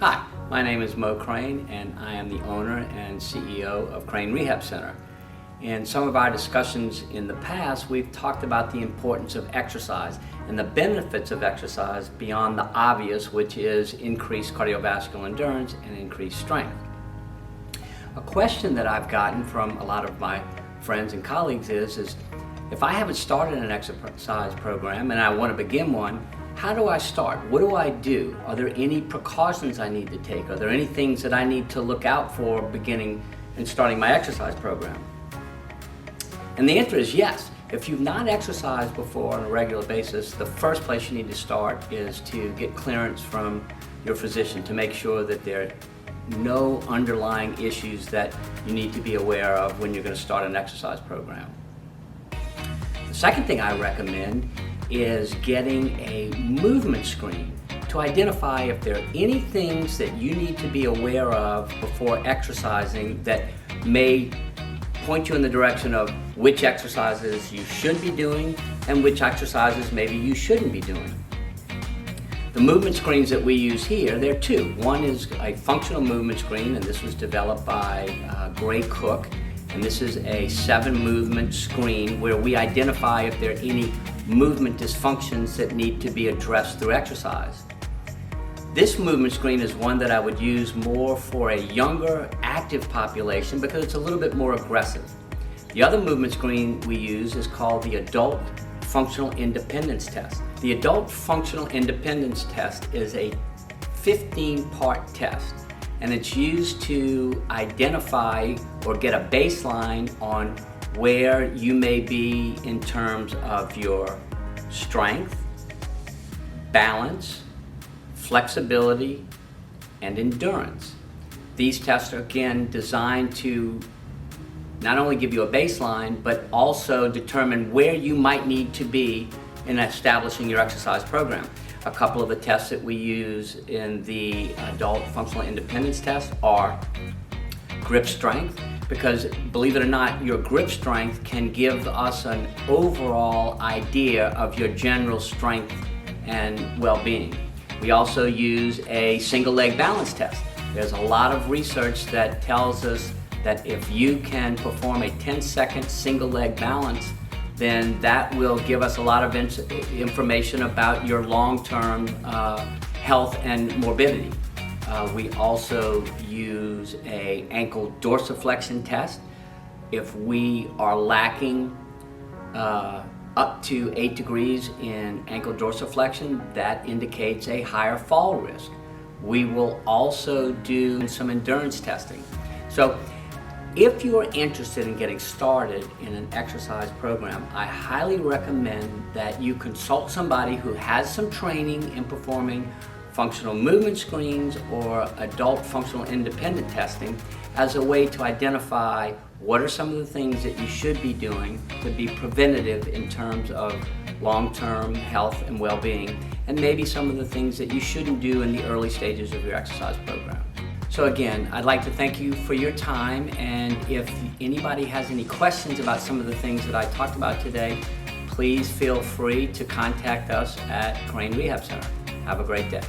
Hi, my name is Mo Crane and I am the owner and CEO of Crane Rehab Center. In some of our discussions in the past, we've talked about the importance of exercise and the benefits of exercise beyond the obvious, which is increased cardiovascular endurance and increased strength. A question that I've gotten from a lot of my friends and colleagues is if I haven't started an exercise program and I want to begin one, how do I start? What do I do? Are there any precautions I need to take? Are there any things that I need to look out for beginning and starting my exercise program? And the answer is yes. If you've not exercised before on a regular basis, the first place you need to start is to get clearance from your physician to make sure that there are no underlying issues that you need to be aware of when you're going to start an exercise program. The second thing I recommend is getting a movement screen to identify if there are any things that you need to be aware of before exercising that may point you in the direction of which exercises you should be doing and which exercises maybe you shouldn't be doing. The movement screens that we use here, there are two. One is a functional movement screen, and this was developed by Gray Cook, and this is a 7-movement screen where we identify if there are any movement dysfunctions that need to be addressed through exercise. This movement screen is one that I would use more for a younger, active population because it's a little bit more aggressive. The other movement screen we use is called the Adult Functional Independence Test. The Adult Functional Independence Test is a 15-part test, and it's used to identify or get a baseline on where you may be in terms of your strength, balance, flexibility, and endurance. These tests are again designed to not only give you a baseline, but also determine where you might need to be in establishing your exercise program. A couple of the tests that we use in the Adult Functional Independence Test are grip strength, because believe it or not, your grip strength can give us an overall idea of your general strength and well-being. We also use a single leg balance test. There's a lot of research that tells us that if you can perform a 10-second single leg balance, then that will give us a lot of information about your long-term health and morbidity. We also use an ankle dorsiflexion test. If we are lacking up to 8 degrees in ankle dorsiflexion, that indicates a higher fall risk. We will also do some endurance testing. So if you are interested in getting started in an exercise program, I highly recommend that you consult somebody who has some training in performing functional movement screens or adult functional independent testing as a way to identify what are some of the things that you should be doing to be preventative in terms of long-term health and well-being, and maybe some of the things that you shouldn't do in the early stages of your exercise program. So again, I'd like to thank you for your time, and if anybody has any questions about some of the things that I talked about today, please feel free to contact us at Crane Rehab Center. Have a great day.